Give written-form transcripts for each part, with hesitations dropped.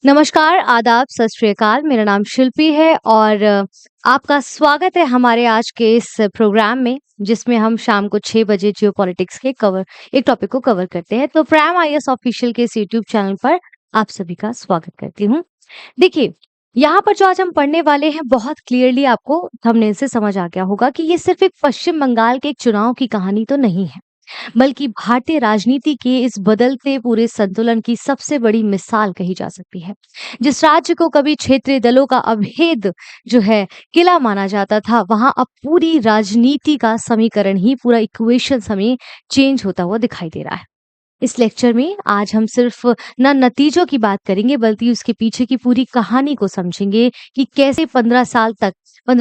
नमस्कार, आदाब, सत श्री अकाल। मेरा नाम शिल्पी है और आपका स्वागत है हमारे आज के इस प्रोग्राम में, जिसमें हम शाम को 6 बजे जियोपॉलिटिक्स के कवर एक टॉपिक को कवर करते हैं। तो प्राइम आईएएस ऑफिशियल के इस यूट्यूब चैनल पर आप सभी का स्वागत करती हूँ। देखिए, यहाँ पर जो आज हम पढ़ने वाले हैं, बहुत क्लियरली आपको थंबनेल से समझ आ गया होगा कि ये सिर्फ एक पश्चिम बंगाल के एक चुनाव की कहानी तो नहीं है, बल्कि भारतीय राजनीति के इस बदलते पूरे संतुलन की सबसे बड़ी मिसाल कही जा सकती है। जिस राज्य को कभी क्षेत्रीय दलों का अभेद जो है किला माना जाता था, वहां अब पूरी राजनीति का समीकरण ही, पूरा इक्वेशन हमें चेंज होता हुआ दिखाई दे रहा है। इस लेक्चर में आज हम सिर्फ ना नतीजों की बात करेंगे, बल्कि उसके पीछे की पूरी कहानी को समझेंगे कि कैसे 15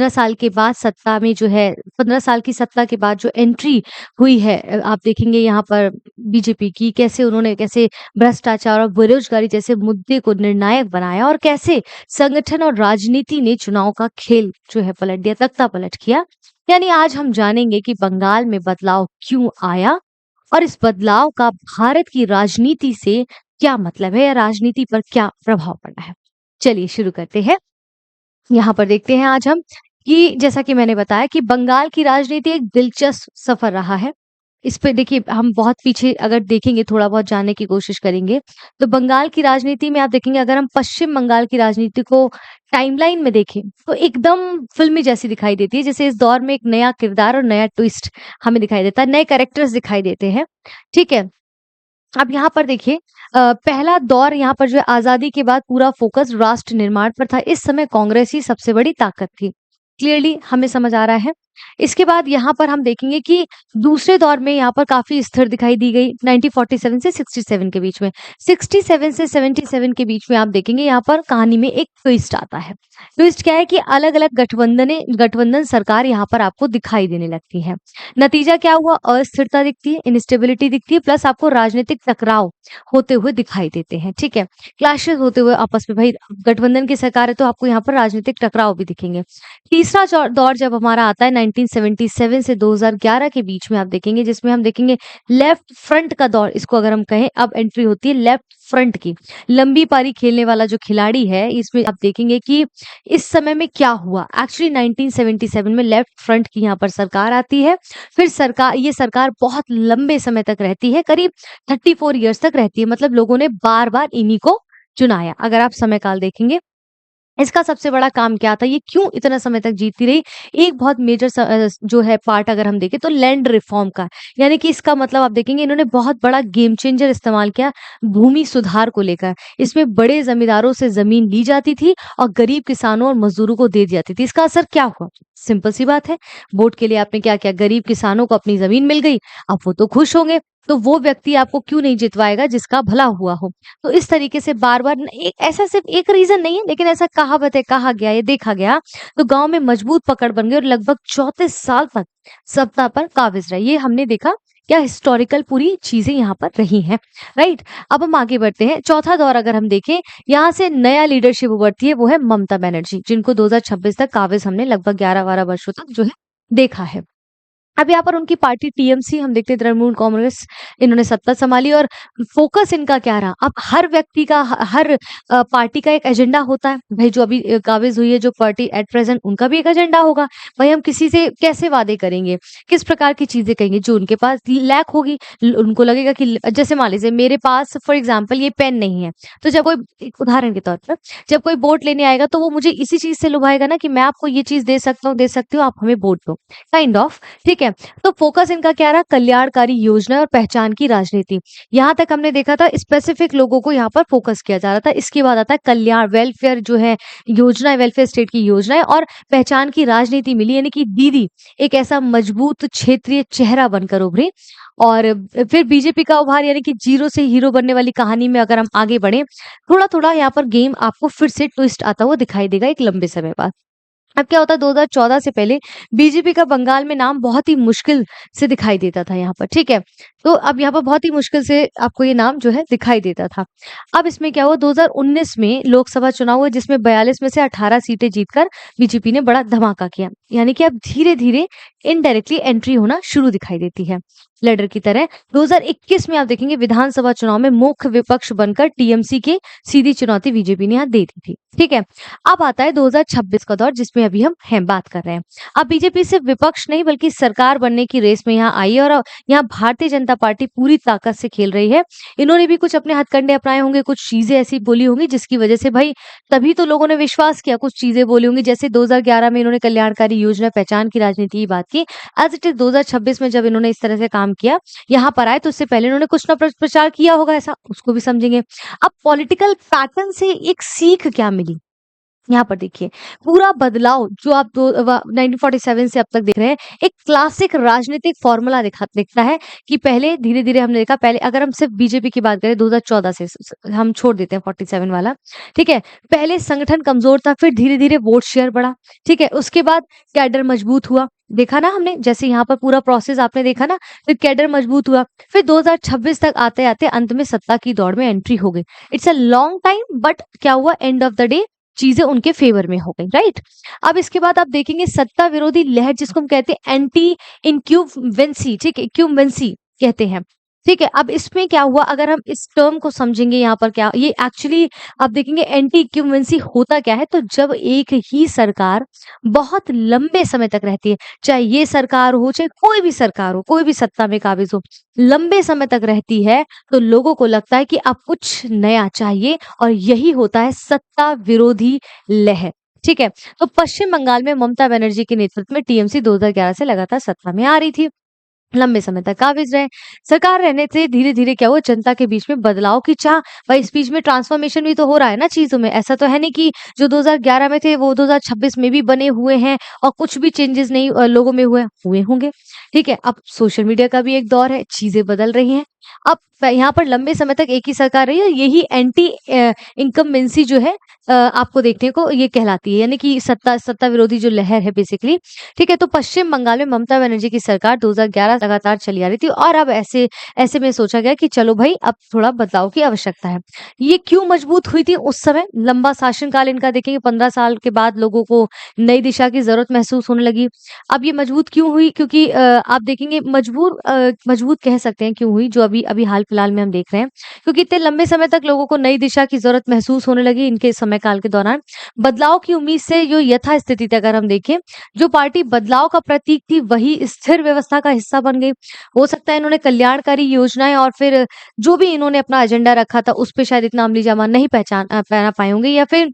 साल के बाद सत्ता में जो है 15 साल की सत्ता के बाद जो एंट्री हुई है, आप देखेंगे यहाँ पर बीजेपी की, कैसे भ्रष्टाचार और बेरोजगारी जैसे मुद्दे को निर्णायक बनाया और कैसे संगठन और राजनीति ने चुनाव का खेल जो है पलट दिया, तख्ता पलट किया। यानी आज हम जानेंगे कि बंगाल में बदलाव क्यों आया और इस बदलाव का भारत की राजनीति से क्या मतलब है या राजनीति पर क्या प्रभाव पड़ा है। चलिए शुरू करते हैं। यहाँ पर देखते हैं आज हम कि जैसा कि मैंने बताया कि बंगाल की राजनीति एक दिलचस्प सफर रहा है। इस पे देखिए, हम बहुत पीछे अगर देखेंगे, थोड़ा बहुत जानने की कोशिश करेंगे, तो बंगाल की राजनीति में आप देखेंगे, अगर हम पश्चिम बंगाल की राजनीति को टाइमलाइन में देखें तो एकदम फिल्मी जैसी दिखाई देती है। जैसे इस दौर में एक नया किरदार और नया ट्विस्ट हमें दिखाई देता है, नए कैरेक्टर्स दिखाई देते हैं। ठीक है, अब यहाँ पर देखिए, पहला दौर यहाँ पर जो है आजादी के बाद पूरा फोकस राष्ट्र निर्माण पर था। इस समय कांग्रेस ही सबसे बड़ी ताकत थी। क्लियरली हमें समझ आ रहा है। इसके बाद यहाँ पर हम देखेंगे कि दूसरे दौर में यहाँ पर काफी स्थिर दिखाई दी गई 1947 से 67 के बीच में। 67 से 77 के बीच में आप देखेंगे यहाँ पर कहानी में एक ट्विस्ट आता है। ट्विस्ट क्या है कि अलग अलग गठबंधन सरकार यहाँ पर आपको दिखाई देने लगती है। नतीजा क्या हुआ? अस्थिरता दिखती है, इनस्टेबिलिटी दिखती है, प्लस आपको राजनीतिक टकराव होते हुए दिखाई देते हैं। ठीक है, क्लैशेस होते हुए आपस में, भाई गठबंधन की सरकार है तो आपको यहाँ पर राजनीतिक टकराव भी दिखेंगे। तीसरा दौर जब हमारा आता है 1977 से 2011 के बीच में, आप देखेंगे जिसमें हम देखेंगे लेफ्ट फ्रंट का दौर, इसको अगर हम कहें, अब एंट्री होती है लेफ्ट फ्रंट की। लंबी पारी खेलने वाला जो खिलाड़ी है, इसमें आप देखेंगे कि इस समय में क्या हुआ। एक्चुअली 1977 में लेफ्ट फ्रंट की यहाँ पर सरकार आती है। फिर ये सरकार बहुत लंबे समय तक रहती है, करीब 34 ईयर्स तक रहती है। मतलब लोगों ने बार बार इन्हीं को चुनाया। अगर आप समय काल देखेंगे, इसका सबसे बड़ा काम क्या था, ये क्यों इतना समय तक जीतती रही? एक बहुत मेजर जो है पार्ट अगर हम देखें तो लैंड रिफॉर्म का, यानी कि इसका मतलब आप देखेंगे इन्होंने बहुत बड़ा गेम चेंजर इस्तेमाल किया भूमि सुधार को लेकर। इसमें बड़े जमींदारों से जमीन ली जाती थी और गरीब किसानों और मजदूरों को दे दी जाती थी। इसका असर क्या हुआ? सिंपल सी बात है, वोट के लिए आपने क्या किया? गरीब किसानों को अपनी जमीन मिल गई, अब वो तो खुश होंगे। तो वो व्यक्ति आपको क्यों नहीं जितवाएगा जिसका भला हुआ हो? तो इस तरीके से बार-बार ऐसा सिर्फ एक रीज़न नहीं है, लेकिन ऐसा कहावत है, कहा गया, ये देखा गया, तो गाँव में मजबूत पकड़ बन गई और लगभग 34 साल तक सत्ता पर काबिज़ रहे। ये हमने देखा, क्या हिस्टोरिकल पूरी चीज़ें यहाँ पर रही हैं, राइट? अब हम आगे बढ़ते हैं। चौथा दौर अगर हम देखें, यहाँ से नया लीडरशिप उभरती है, वो है ममता बनर्जी, जिनको 2026 तक काबिज़ हमने लगभग 11-12 वर्षों तक जो है देखा है। अब यहाँ पर उनकी पार्टी टीएमसी, हम देखते हैं तृणमूल कांग्रेस, इन्होंने सत्ता संभाली और फोकस इनका क्या रहा? अब हर व्यक्ति का, हर पार्टी का एक एजेंडा होता है। भाई जो अभी काबिज हुई है जो पार्टी एट प्रेजेंट, उनका भी एक एजेंडा होगा। भाई हम किसी से कैसे वादे करेंगे, किस प्रकार की चीजें कहेंगे जो उनके पास लैक होगी। उनको लगेगा कि जैसे मान लीजिए मेरे पास फॉर एग्जाम्पल ये पेन नहीं है, तो जब कोई, एक उदाहरण के तौर पर, जब कोई वोट लेने आएगा तो वो मुझे इसी चीज से लुभाएगा ना कि मैं आपको ये चीज दे सकता हूँ, दे सकती हूँ, आप हमें वोट दो, काइंड ऑफ। ठीक है, तो फोकस इनका क्या रहा? कल्याणकारी योजना और पहचान की राजनीति। यहाँ तक हमने देखा था स्पेसिफिक लोगों को यहाँ पर फोकस किया जा रहा था। इसके बाद आता है कल्याण, वेलफेयर जो है योजना, वेलफेयर स्टेट की योजनाएं और पहचान की राजनीति मिली, यानी कि दीदी एक ऐसा मजबूत क्षेत्रीय चेहरा बनकर उभरी। और फिर बीजेपी का उभार, यानी कि जीरो से हीरो बनने वाली कहानी में अगर हम आगे बढ़े, थोड़ा थोड़ा यहाँ पर गेम आपको फिर से ट्विस्ट आता हुआ दिखाई देगा एक लंबे समय बाद। अब क्या होता है, 2014 से पहले बीजेपी का बंगाल में नाम बहुत ही मुश्किल से दिखाई देता था यहाँ पर। ठीक है, तो अब यहाँ पर बहुत ही मुश्किल से आपको ये नाम जो है दिखाई देता था। अब इसमें क्या हुआ, 2019 में लोकसभा चुनाव हुआ जिसमें 42 में से 18 सीटें जीतकर बीजेपी ने बड़ा धमाका किया। यानी कि अब धीरे धीरे इनडायरेक्टली एंट्री होना शुरू दिखाई देती है। लीडर की तरह 2021 में आप देखेंगे विधानसभा चुनाव में मुख्य विपक्ष बनकर टीएमसी के सीधी चुनौती बीजेपी ने यहाँ दे दी थी। ठीक है, अब आता है 2026 का दौर जिसमें अभी हम बात कर रहे हैं। अब बीजेपी सिर्फ विपक्ष नहीं बल्कि सरकार बनने की रेस में यहाँ आई है और यहाँ भारतीय जनता पार्टी पूरी ताकत से खेल रही है। इन्होंने भी कुछ अपने हथकंडे अपनाए होंगे, कुछ चीजें ऐसी बोली होंगी जिसकी वजह से भाई तभी तो लोगों ने विश्वास किया, कुछ चीजें बोली होंगी जैसे 2011 में इन्होंने कल्याणकारी योजना पहचान की राजनीति की बात की। एज इट इज 2026 में जब इन्होंने इस तरह से काम किया, यहाँ पर आए तो उससे पहले इन्होंने कुछ ना प्रचार किया होगा ऐसा, उसको भी समझेंगे। अब पॉलिटिकल पैटर्न से एक सीख क्या मिली, यहाँ पर देखिए पूरा बदलाव जो आप 1947 से अब तक देख रहे हैं, एक क्लासिक राजनीतिक फॉर्मूला दिखता है कि पहले धीरे धीरे हमने देखा, पहले अगर हम सिर्फ बीजेपी की बात करें 2014 से हम छोड़ देते हैं 47 वाला, ठीक है, पहले संगठन कमजोर था, फिर धीरे धीरे वोट शेयर बढ़ा, ठीक है, उसके बाद कैडर मजबूत हुआ, देखा ना हमने, जैसे यहाँ पर पूरा प्रोसेस आपने देखा ना, फिर कैडर मजबूत हुआ, फिर 2026 तक आते आते अंत में सत्ता की दौड़ में एंट्री हो गई। It's a long time, but क्या हुआ, एंड ऑफ द डे चीजें उनके फेवर में हो गई, राइट। अब इसके बाद आप देखेंगे सत्ता विरोधी लहर जिसको हम कहते हैं एंटी इनक्यूबेंसी, ठीक है, इनक्यूबेंसी कहते हैं, ठीक है। अब इसमें क्या हुआ, अगर हम इस टर्म को समझेंगे यहाँ पर क्या ये एक्चुअली आप देखेंगे एंटी इनक्यूबेंसी होता क्या है, तो जब एक ही सरकार बहुत लंबे समय तक रहती है, चाहे ये सरकार हो चाहे कोई भी सरकार हो, कोई भी सत्ता में काबिज हो, लंबे समय तक रहती है तो लोगों को लगता है कि अब कुछ नया चाहिए और यही होता है सत्ता विरोधी लहर, ठीक है। तो पश्चिम बंगाल में ममता बनर्जी के नेतृत्व में टीएमसी 2011 से लगातार सत्ता में आ रही थी, लंबे समय तक काबिज रहे। सरकार रहने से धीरे-धीरे क्या हुआ, जनता के बीच में बदलाव की चाह, भाई इस बीच में ट्रांसफॉर्मेशन भी तो हो रहा है ना चीज़ों में। ऐसा तो है नहीं कि जो 2011 में थे वो 2026 में भी बने हुए हैं और कुछ भी चेंजेस नहीं लोगों में हुए होंगे। ठीक है, अब सोशल मीडिया का भी एक दौर है, चीज़ें बदल रही हैं। अब यहाँ पर लंबे समय तक एक ही सरकार रही है, यही एंटी इनकम्बेंसी जो है आपको देखने को ये कहलाती है, यानी कि सत्ता विरोधी जो लहर है बेसिकली। ठीक है, तो पश्चिम बंगाल में ममता बनर्जी की सरकार 2011 लगातार चली आ रही थी और अब ऐसे ऐसे में सोचा गया कि चलो भाई अब थोड़ा बदलाव की आवश्यकता है। ये क्यों मजबूत हुई थी उस समय, लंबा शासनकाल इनका देखेंगे, 15 साल के बाद लोगों को नई दिशा की जरूरत महसूस होने लगी। अब ये मजबूत क्यों हुई, क्योंकि आप देखेंगे मजबूत कह सकते हैं क्यों हुई, जो अभी अभी हाल फिलहाल में हम देख रहे हैं, क्योंकि इतने लंबे समय तक लोगों को नई दिशा की जरूरत महसूस होने लगी इनके समय काल के दौरान। बदलाव की उम्मीद से जो यथास्थिति थी अगर हम देखें, जो पार्टी बदलाव का प्रतीक थी वही स्थिर व्यवस्था का हिस्सा बन गई। हो सकता है इन्होंने कल्याणकारी योजनाएं और फिर जो भी इन्होंने अपना एजेंडा रखा था उस पे शायद इतना अमली जामा नहीं पहना पाए होंगे, या फिर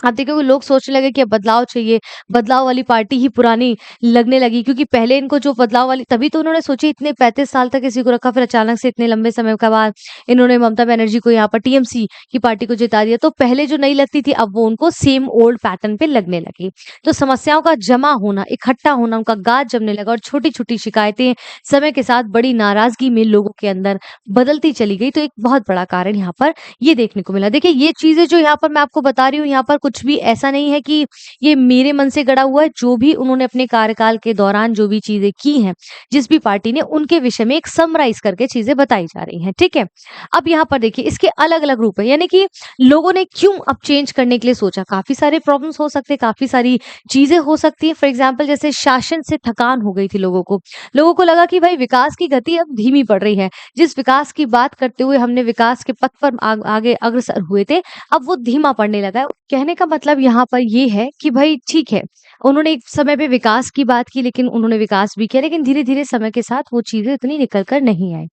आप देखोगे लोग सोचने लगे कि अब बदलाव चाहिए, बदलाव वाली पार्टी ही पुरानी लगने लगी, क्योंकि पहले इनको जो बदलाव वाली, तभी तो उन्होंने सोची इतने 35 साल तक किसी को रखा, फिर अचानक से इतने लंबे समय के बाद इन्होंने ममता बनर्जी को यहाँ पर टीएमसी की पार्टी को जिता दिया, तो पहले जो नहीं लगती थी अब वो उनको सेम ओल्ड पैटर्न पे लगने लगी। तो समस्याओं का जमा होना, इकट्ठा होना, उनका गाज जमने लगा और छोटी-छोटी शिकायतें समय के साथ बड़ी नाराजगी में लोगों के अंदर बदलती चली गई। तो एक बहुत बड़ा कारण यहाँ पर ये देखने को मिला। देखिए ये चीज़ें जो यहाँ पर मैं आपको बता रही हूँ, यहाँ पर कुछ भी ऐसा नहीं है कि ये मेरे मन से गढ़ा हुआ है, जो भी उन्होंने अपने कार्यकाल के दौरान जो भी चीज़ें की हैं, जिस भी पार्टी ने, उनके विषय में एक समराइज़ करके चीज़ें बताई जा रही हैं, ठीक है? अब यहाँ पर देखिए इसके अलग-अलग रूप हैं, यानी कि लोगों ने क्यों अब चेंज करने के लिए सोचा? काफ़ी सारे प्रॉब्लम्स हो सकते हैं, काफ़ी सारी चीज़ें हो सकती हैं। फॉर एग्ज़ाम्पल जैसे शासन से थकान हो गई थी लोगों को। लोगों को लगा कि भाई विकास की गति अब धीमी पड़ रही है। जिस विकास की बात करते हुए हमने विकास के पथ पर आगे अग्रसर हुए थे, अब वो धीमा पड़ने लगा है। कहने का मतलब यहाँ पर ये है कि भाई ठीक है, उन्होंने एक समय पे विकास की बात की, लेकिन उन्होंने विकास भी किया, लेकिन धीरे-धीरे समय के साथ वो चीज़ें इतनी निकल कर नहीं आई।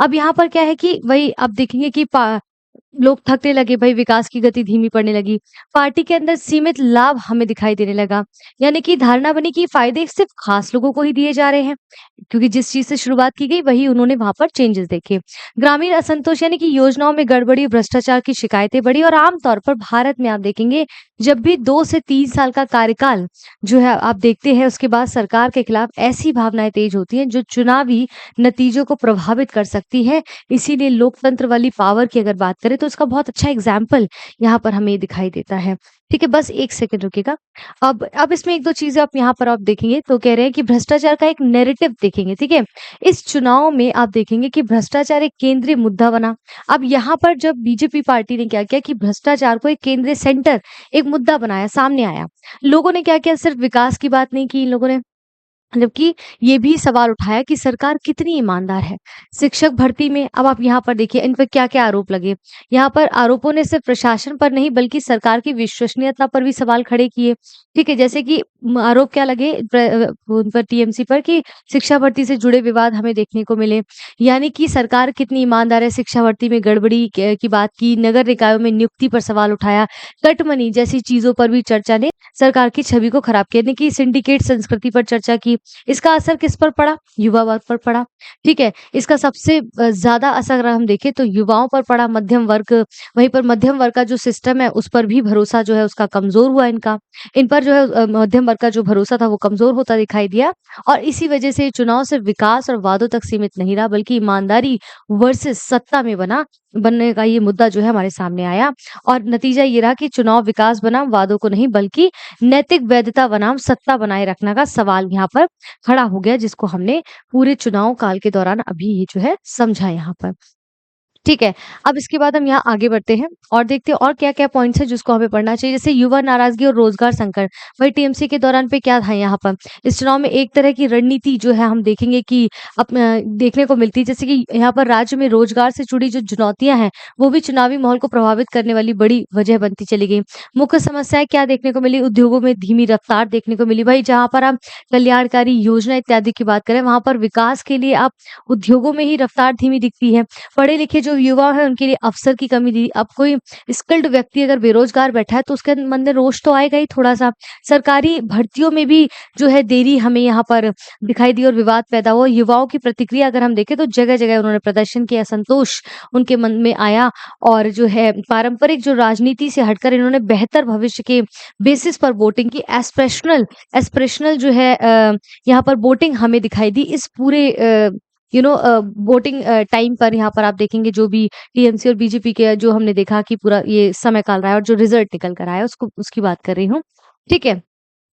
अब यहाँ पर क्या है कि वही अब देखेंगे कि लोग थकने लगे, भाई विकास की गति धीमी पड़ने लगी। पार्टी के अंदर सीमित लाभ हमें दिखाई देने लगा। यानी कि धारणा बनी कि फायदे सिर्फ खास लोगों को ही दिए जा रहे हैं, क्योंकि जिस चीज़ से शुरुआत की गई वही उन्होंने वहाँ पर चेंजेस देखे। ग्रामीण असंतोष यानी कि योजनाओं में गड़बड़ी, भ्रष्टाचार की शिकायतें बढ़ी और आम तौर पर भारत में आप देखेंगे जब भी 2 से 3 साल का कार्यकाल जो है आप देखते हैं, उसके बाद सरकार के खिलाफ ऐसी भावनाएं तेज होती हैं जो चुनावी नतीजों को प्रभावित कर सकती है। इसीलिए लोकतंत्र वाली पावर की अगर बात करें तो इसका बहुत अच्छा एग्जाम्पल यहाँ पर हमें दिखाई देता है। ठीक है, बस 1 सेकंड रुकिएगा। अब इसमें 1-2 चीज़ें आप यहाँ पर आप देखेंगे तो कह रहे हैं कि भ्रष्टाचार का एक नैरेटिव देखेंगे, ठीक है? इस चुनाव में आप देखेंगे कि भ्रष्टाचार एक केंद्रीय मुद्दा बना। अब यहाँ पर जब बीजेपी पार्टी ने क्या किया कि भ्रष्टाचार को एक केंद्रीय सेंटर, एक मुद्दा बनाया, सामने आया। लोगों ने क्या किया, सिर्फ विकास की बात नहीं की इन लोगों ने, जबकि ये भी सवाल उठाया कि सरकार कितनी ईमानदार है। शिक्षक भर्ती में अब आप यहाँ पर देखिए इन पे क्या-क्या आरोप लगे। यहाँ पर आरोपों ने सिर्फ प्रशासन पर नहीं बल्कि सरकार की विश्वसनीयता पर भी सवाल खड़े किए। ठीक है? जैसे कि आरोप क्या लगे उन पर टीएमसी पर कि शिक्षा भर्ती से जुड़े विवाद हमें देखने को मिले। यानी कि सरकार कितनी ईमानदार है, शिक्षा भर्ती में गड़बड़ी की बात की, नगर निकायों में नियुक्ति पर सवाल उठाया, कट मनी जैसी चीज़ों पर भी चर्चा ने सरकार की छवि को खराब किया। यानी कि सिंडिकेट संस्कृति पर चर्चा की। इसका असर किस पर पड़ा? युवा वर्ग पर पड़ा, ठीक है? इसका सबसे ज़्यादा असर अगर हम देखें तो युवाओं पर पड़ा, मध्यम वर्ग वहीं पर मध्यम वर्ग का जो सिस्टम है उस पर भी भरोसा जो है उसका कमज़ोर हुआ इनका। इन पर जो है मध्यम वर्ग का जो भरोसा था वो कमज़ोर होता दिखाई दिया और इसी वजह से चुनाव सिर्फ विकास और वादों तक सीमित नहीं रहा बल्कि ईमानदारी वर्सेस सत्ता में बनने का ये मुद्दा जो है हमारे सामने आया और नतीजा ये रहा कि चुनाव विकास बनाम वादों को नहीं बल्कि नैतिक वैधता बनाम सत्ता बनाए रखने का सवाल यहाँ पर खड़ा हो गया जिसको हमने पूरे चुनाव काल के दौरान अभी ये जो है समझा यहाँ पर। ठीक है। अब इसके बाद हम यहाँ आगे बढ़ते हैं और देखते हैं और क्या-क्या पॉइंट्स हैं जिसको हमें पढ़ना चाहिए। जैसे युवा नाराज़गी और रोज़गार संकट, वही टीएमसी के दौरान पे क्या था यहाँ पर? इस चुनाव में एक तरह की रणनीति जो है हम देखेंगे कि देखने को मिलती है जैसे कि यहाँ पर राज्य में रोज़गार से जुड़ी जो चुनौतियाँ हैं, वो भी चुनावी माहौल को प्रभावित करने वाली बड़ी वजह बनती चली गई। मुख्य समस्याएँ क्या देखने को मिली? उद्योगों में धीमी रफ्तार देखने को मिली। भाई जहाँ पर आप कल्याणकारी योजना इत्यादि की बात करें, वहाँ पर विकास के लिए आप उद्योगों में ही रफ्तार धीमी दिखती है। पढ़े-लिखे जो युवा हैं उनके लिए अवसर की कमी थी। अब कोई स्किल्ड व्यक्ति अगर बेरोज़गार बैठा है तो उसके मन में रोष तो आएगा ही थोड़ा-सा। सरकारी भर्तियों में भी जो है देरी हमें यहाँ पर दिखाई दी और विवाद पैदा हुआ। युवाओं की प्रतिक्रिया अगर हम देखें तो जगह-जगह उन्होंने प्रदर्शन किया, असंतोष उनके मन में आया और जो है पारंपरिक जो राजनीति से हटकर इन्होंने बेहतर भविष्य के बेसिस पर वोटिंग की एस्पिरेशनल जो है यहाँ पर वोटिंग हमें दिखाई दी। इस पूरे वोटिंग टाइम पर यहाँ पर आप देखेंगे जो भी टीएमसी और बीजेपी के जो हमने देखा कि पूरा ये समय काल रहा है और जो रिजल्ट निकल कर आया उसको उसकी बात कर रही हूँ। ठीक है।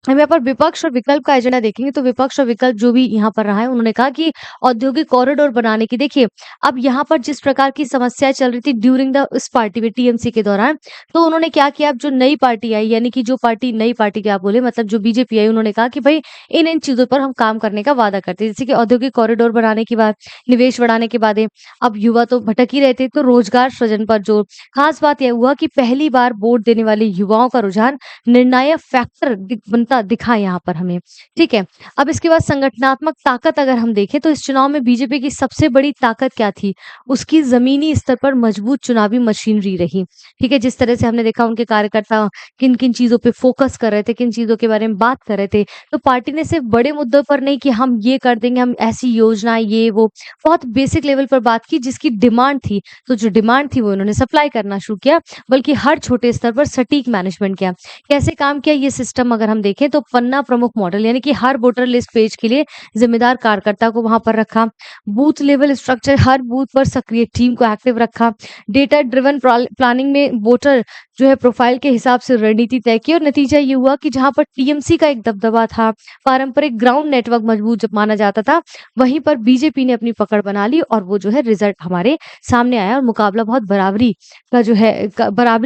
हम यहाँ पर विपक्ष और विकल्प का एजेंडा देखेंगे तो विपक्ष और विकल्प जो भी यहाँ पर रहा है उन्होंने कहा कि औद्योगिक कॉरिडोर बनाने की देखिए अब यहाँ पर जिस प्रकार की समस्याएं चल रही थी ड्यूरिंग द इस पार्टी में टीएमसी के दौरान तो उन्होंने क्या किया अब जो नई पार्टी आई यानी कि जो पार्टी नई पार्टी क्या बोले मतलब जो बीजेपी आई उन्होंने कहा कि भाई इन इन चीजों पर हम काम करने का वादा करते हैं जैसे कि औद्योगिक कॉरिडोर बनाने की बात निवेश बढ़ाने के बाद अब युवा तो भटक ही रहे थे तो रोजगार सृजन पर जो खास बात यह हुआ कि पहली बार वोट देने वाले युवाओं का रुझान निर्णायक फैक्टर बनता दिखा यहाँ पर हमें। ठीक है। अब इसके बाद संगठनात्मक ताकत अगर हम देखें तो इस चुनाव में बीजेपी की सबसे बड़ी ताकत क्या थी? उसकी ज़मीनी स्तर पर मजबूत चुनावी मशीनरी रही। ठीक है, जिस तरह से हमने देखा उनके कार्यकर्ता किन-किन चीज़ों पे फ़ोकस कर रहे थे, किन चीज़ों के बारे में बात कर रहे थे। तो पार्टी ने सिर्फ बड़े मुद्दों पर नहीं कि हम ये कर देंगे, हम ऐसी योजना ये वो, बहुत बेसिक लेवल पर बात की जिसकी डिमांड थी। तो जो डिमांड थी वो उन्होंने सप्लाई करना शुरू किया, बल्कि हर छोटे स्तर पर सटीक मैनेजमेंट किया। कैसे काम किया ये सिस्टम अगर हम देखें तो पन्ना प्रमुख मॉडल यानी कि हर वोटर लिस्ट पेज के लिए जिम्मेदार कार्यकर्ता को वहां पर रखा, बूथ लेवल स्ट्रक्चर हर बूथ पर सक्रिय टीम को एक्टिव रखा, डेटा ड्रिवन प्लानिंग में वोटर जो है प्रोफाइल के हिसाब से रणनीति तय की और नतीजा ये हुआ कि जहां पर टीएमसी का एक दबदबा था, पारंपरिक ग्राउंड नेटवर्क मजबूत जब माना जाता था, वहीं पर बीजेपी ने अपनी पकड़ बना ली और वो जो है रिजल्ट हमारे सामने आया और मुकाबला बहुत बराबरी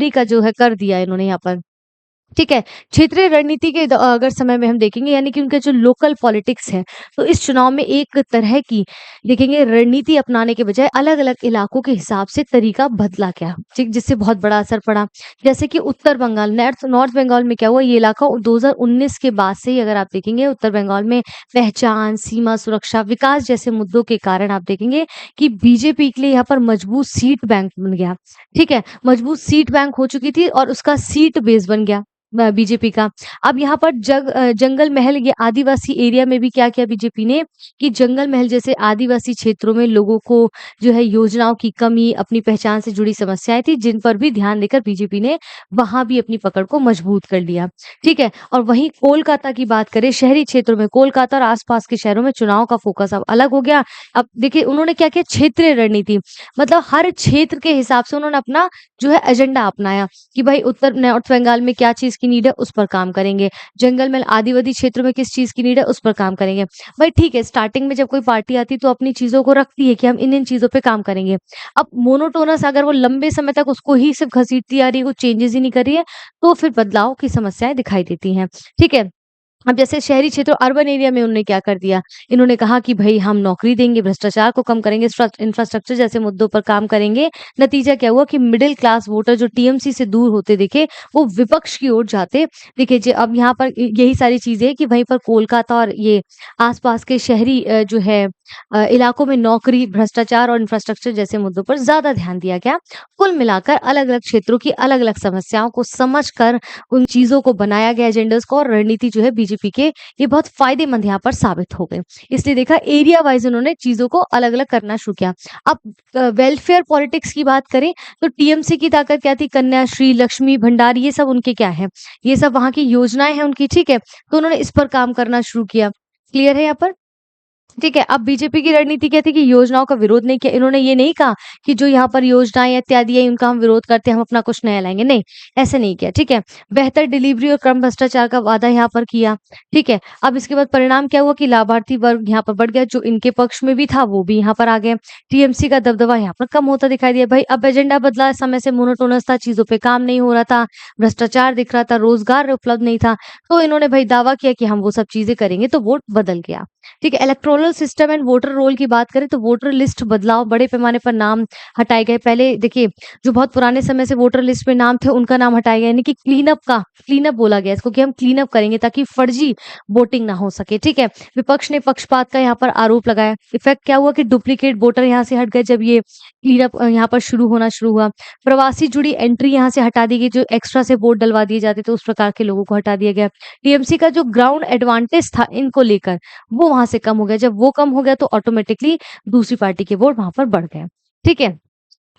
का जो है कर दिया इन्होंने यहाँ पर। ठीक है। क्षेत्रीय रणनीति के अगर समय में हम देखेंगे यानी कि उनके जो लोकल पॉलिटिक्स है, तो इस चुनाव में एक तरह की देखेंगे रणनीति अपनाने के बजाय अलग-अलग इलाकों के हिसाब से तरीका बदला गया, ठीक जिससे बहुत बड़ा असर पड़ा। जैसे कि उत्तर बंगाल, नॉर्थ नॉर्थ बंगाल में क्या हुआ ये इलाका 2019 के बाद से ही अगर आप देखेंगे उत्तर बंगाल में पहचान, सीमा सुरक्षा, विकास जैसे मुद्दों के कारण आप देखेंगे कि बीजेपी के लिए यहाँ पर मजबूत सीट बैंक बन गया। ठीक है, मजबूत सीट बैंक हो चुकी थी और उसका सीट बेस बन गया बीजेपी का। अब यहाँ पर जंगल महल ये आदिवासी एरिया में भी क्या किया बीजेपी ने कि जंगल महल जैसे आदिवासी क्षेत्रों में लोगों को जो है योजनाओं की कमी, अपनी पहचान से जुड़ी समस्याएं थी जिन पर भी ध्यान देकर बीजेपी ने वहां भी अपनी पकड़ को मजबूत कर लिया। ठीक है। और वहीं कोलकाता की बात करें शहरी क्षेत्रों में कोलकाता और आसपास के शहरों में चुनाव का फोकस अब अलग हो गया। अब देखिए उन्होंने क्या किया क्षेत्रीय रणनीति मतलब हर क्षेत्र के हिसाब से उन्होंने अपना जो है एजेंडा अपनाया कि भाई उत्तर नॉर्थ बंगाल में क्या चीज़ की नीड है उस पर काम करेंगे। जंगल में आदिवासी क्षेत्रों में किस चीज़ की नीड है उस पर काम करेंगे। भाई ठीक है स्टार्टिंग में जब कोई पार्टी आती है तो अपनी चीज़ों को रखती है कि हम इन-इन चीज़ों पे काम करेंगे। अब मोनोटोनस अगर वो लंबे समय तक उसको ही सिर्फ घसीटती आ रही है, कोई चेंजेज़ ही नहीं कर रही है, तो फिर बदलाव की समस्याएँ दिखाई देती हैं। ठीक है? अब जैसे शहरी क्षेत्रों अर्बन एरिया में उन्होंने क्या कर दिया, इन्होंने कहा कि भई हम नौकरी देंगे, भ्रष्टाचार को कम करेंगे, इंफ्रास्ट्रक्चर जैसे मुद्दों पर काम करेंगे। नतीजा क्या हुआ कि मिडल क्लास वोटर जो टीएमसी से दूर होते दिखे, वो विपक्ष की ओर जाते दिखे। जे अब यहाँ पर यही सारी चीज़ें हैं कि वहीं पर कोलकाता और ये आस-पास के शहरी जो है इलाकों में नौकरी, भ्रष्टाचार और इंफ्रास्ट्रक्चर जैसे मुद्दों पर ज़्यादा ध्यान दिया गया। कुल मिलाकर अलग-अलग क्षेत्रों की अलग-अलग समस्याओं को समझकर उन चीज़ों को बनाया गया एजेंडास को, और रणनीति जो है बीजेपी के ये बहुत फ़ायदेमंद यहाँ पर साबित हो गई। इसलिए देखा एरिया वाइज़ उन्होंने चीज़ों को अलग-अलग करना शुरू किया। अब वेलफेयर पॉलिटिक्स की बात करें तो टीएमसी की ताकत क्या थी? कन्याश्री, लक्ष्मी भंडार ये सब उनके क्या है? ये सब वहाँ की योजनाएँ हैं उनकी, ठीक है? तो उन्होंने इस पर काम करना शुरू किया। क्लियर है यहाँ पर? ठीक है, अब बीजेपी की रणनीति क्या थी कि योजनाओं का विरोध नहीं किया। इन्होंने ये नहीं कहा कि जो यहाँ पर योजनाएँ इत्यादि है उनका हम विरोध करते हैं, हम अपना कुछ नया लाएँगे, नहीं, ऐसे नहीं किया, ठीक है। बेहतर डिलीवरी और कम भ्रष्टाचार का वादा यहाँ पर किया, ठीक है। अब इसके बाद परिणाम क्या हुआ कि लाभार्थी वर्ग यहाँ पर बढ़ गया, जो इनके पक्ष में भी था वो भी यहाँ पर आ गए। टीएमसी का दबदबा यहाँ पर कम होता दिखाई दिया। भाई अब एजेंडा बदला, समय से मोनोटोनस था, चीज़ों पे काम नहीं हो रहा था, भ्रष्टाचार दिख रहा था, रोज़गार उपलब्ध नहीं था, तो इन्होंने भाई दावा किया कि हम वो सब चीज़ें करेंगे, तो वोट बदल गया। ठीक है, electoral system and voter roll की बात करें तो वोटर लिस्ट बदलाव, बड़े पैमाने पर नाम हटाए गए। पहले देखिए जो बहुत पुराने समय से वोटर लिस्ट में नाम थे उनका नाम हटाया गया, यानी कि क्लीनअप बोला गया इसको कि हम क्लीनअप करेंगे ताकि फर्जी वोटिंग ना हो सके। ठीक है, विपक्ष ने पक्षपात का यहाँ पर आरोप लगाया। इफेक्ट क्या हुआ कि डुप्लीकेट वोटर यहाँ से हट गए जब ये क्लीनअप यहाँ पर शुरू हुआ। प्रवासी जुड़ी एंट्री यहाँ से हटा दी गई, जो एक्स्ट्रा से वोट डलवा दिए जाते थे उस प्रकार के लोगों को हटा दिया गया। टीएमसी का जो ग्राउंड एडवांटेज था इनको लेकर वो वहाँ से कम हो गया। जब वो कम हो गया तो ऑटोमेटिकली दूसरी पार्टी के वोट वहाँ पर बढ़ गए। ठीक है?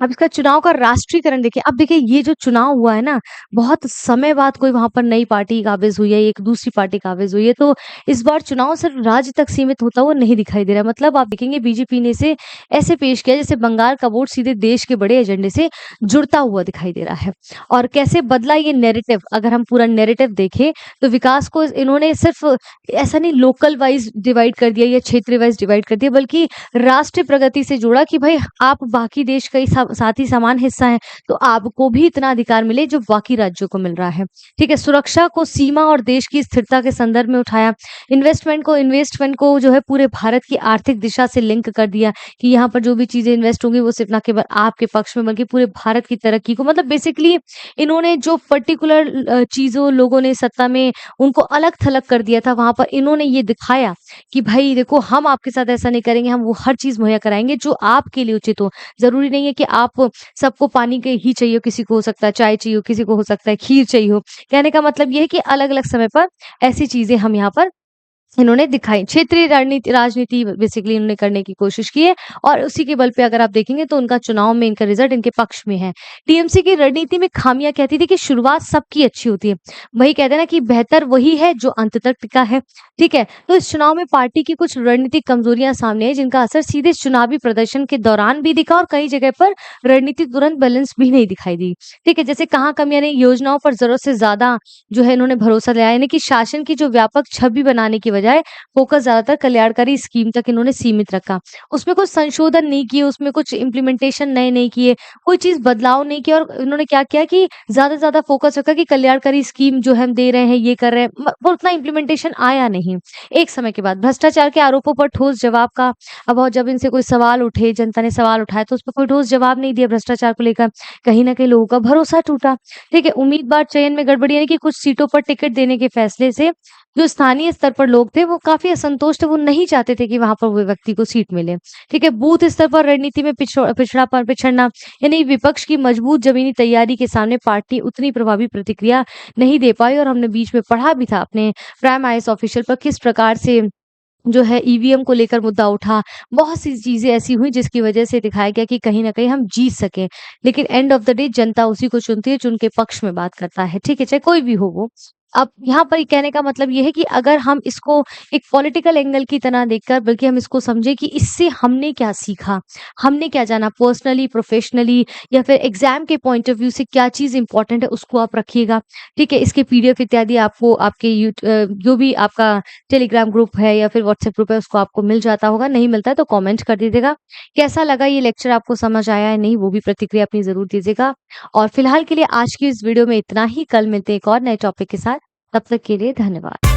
अब इसका चुनाव का राष्ट्रीयकरण देखिए, अब देखिए ये जो चुनाव हुआ है ना, बहुत समय बाद कोई वहाँ पर नई पार्टी काबिज़ हुई है, एक दूसरी पार्टी काबिज़ हुई है, तो इस बार चुनाव सिर्फ राज्य तक सीमित होता हुआ नहीं दिखाई दे रहा है। मतलब आप देखेंगे बीजेपी ने इसे ऐसे पेश किया जैसे बंगाल का वोट सीधे देश के बड़े एजेंडे से जुड़ता हुआ दिखाई दे रहा है। और कैसे बदला ये नैरेटिव, अगर हम पूरा नैरेटिव देखें तो विकास को इन्होंने सिर्फ ऐसा नहीं लोकल वाइज़ डिवाइड कर दिया या क्षेत्र वाइज़ डिवाइड कर दिया, बल्कि राष्ट्रीय प्रगति से जोड़ा कि भाई आप बाकी देश का ही साथ ही समान हिस्सा हैं, तो आपको भी इतना अधिकार मिले जो बाकी राज्यों को मिल रहा है। ठीक है, सुरक्षा को सीमा और देश की स्थिरता के संदर्भ में उठाया। इन्वेस्टमेंट को जो है पूरे भारत की आर्थिक दिशा से लिंक कर दिया कि यहाँ पर जो भी चीजें इन्वेस्ट होंगी वो सिर्फ ना केवल आपके पक्ष में बल्कि पूरे भारत की तरक्की को, मतलब बेसिकली इन्होंने जो पर्टिकुलर चीजों लोगों ने सत्ता में उनको अलग थलग कर दिया था, वहां पर इन्होंने ये दिखाया कि भाई देखो हम आपके साथ ऐसा नहीं करेंगे, हम वो हर चीज मुहैया कराएंगे जो आपके लिए उचित हो। ज़रूरी नहीं है कि आप सबको पानी के ही चाहिए, किसी को हो सकता है चाय चाहिए, किसी को हो सकता है खीर चाहिए हो। कहने का मतलब ये है कि अलग-अलग समय पर ऐसी चीज़ें हम यहाँ पर इन्होंने दिखाई। क्षेत्रीय राजनीति बेसिकली इन्होंने करने की कोशिश की है, और उसी के बल पे अगर आप देखेंगे तो उनका चुनाव में इनका रिजल्ट इनके पक्ष में है। टीएमसी की रणनीति में खामियां कहती थी कि शुरुआत सबकी अच्छी होती है। वही कहते हैं ना कि बेहतर वही है जो अंत तक टिका है। ठीक है? तो इस चुनाव में पार्टी की कुछ रणनीतिक कमजोरियां सामने आई, जिनका असर सीधे चुनावी प्रदर्शन के दौरान भी दिखा, और कई जगह पर रणनीति तुरंत बैलेंस भी नहीं दिखाई दी। ठीक है? जैसे कहाँ कमियां नहीं, योजनाओं पर जरूरत से ज्यादा जो है इन्होंने भरोसा दिलाया, यानी कि शासन की जो व्यापक छवि बनाने की बजाय फोकस ज्यादातर कल्याणकारी स्कीम तक इन्होंने सीमित रखा। उसमें कुछ संशोधन नहीं किए, उसमें कुछ इम्प्लीमेंटेशन नए नहीं किए, कोई चीज़ बदलाव नहीं किया, और इन्होंने क्या किया कि ज़्यादा से ज़्यादा फोकस रखा कि कल्याणकारी स्कीम जो हम दे रहे हैं, ये कर रहे हैं, वो उतना इम्प्लीमेंटेशन आया नहीं। एक समय के बाद भ्रष्टाचार के आरोपों पर ठोस जवाब का अभाव, जब इनसे कोई सवाल उठे, जनता ने सवाल उठाया तो उस पर कोई ठोस जवाब नहीं दिया भ्रष्टाचार को लेकर, कहीं न कहीं लोगों का भरोसा टूटा। ठीक है, उम्मीदवार चयन में गड़बड़ी, यानी कि कुछ सीटों पर टिकट देने के फैसले से जो स्थानीय स्तर पर लोग थे वो काफ़ी असंतुष्ट थे, वो नहीं चाहते थे कि वहाँ पर वो व्यक्ति को सीट मिले। ठीक है, बूथ स्तर पर रणनीति में पिछड़ना, यानी विपक्ष की मजबूत ज़मीनी तैयारी के सामने पार्टी उतनी प्रभावी प्रतिक्रिया नहीं दे पाई, और हमने बीच में पढ़ा भी था अपने प्राइम आईएएस ऑफिशियल पर किस प्रकार से जो है ईवीएम को लेकर मुद्दा उठा। बहुत सी चीज़ें ऐसी हुई जिसकी वजह से दिखाया गया कि कहीं न कहीं हम जीत सकें। लेकिन एंड ऑफ द डे जनता उसी को चुनती है जो उनके पक्ष में बात करता है, ठीक है? चाहे कोई भी हो वो। अब यहाँ पर कहने का मतलब ये है कि अगर हम इसको एक पॉलिटिकल एंगल की तरह देखकर, बल्कि हम इसको समझें कि इससे हमने क्या सीखा, हमने क्या जाना पर्सनली, प्रोफेशनली, या फिर एग्ज़ाम के पॉइंट ऑफ व्यू से क्या चीज़ इम्पोर्टेंट है उसको आप रखिएगा। ठीक है? इसके पीडीएफ इत्यादि आपको आपके जो भी आपका टेलीग्राम ग्रुप है या फिर व्हाट्सएप ग्रुप है उसको आपको मिल जाता होगा, नहीं मिलता है तो कमेंट कर दीजिएगा। कैसा लगा ये लेक्चर, आपको समझ आया है नहीं, वो भी प्रतिक्रिया अपनी ज़रूर दीजिएगा। और फिलहाल के लिए आज की इस वीडियो में इतना ही, कल मिलते हैं एक और नए टॉपिक के साथ, तब तक के लिए धन्यवाद।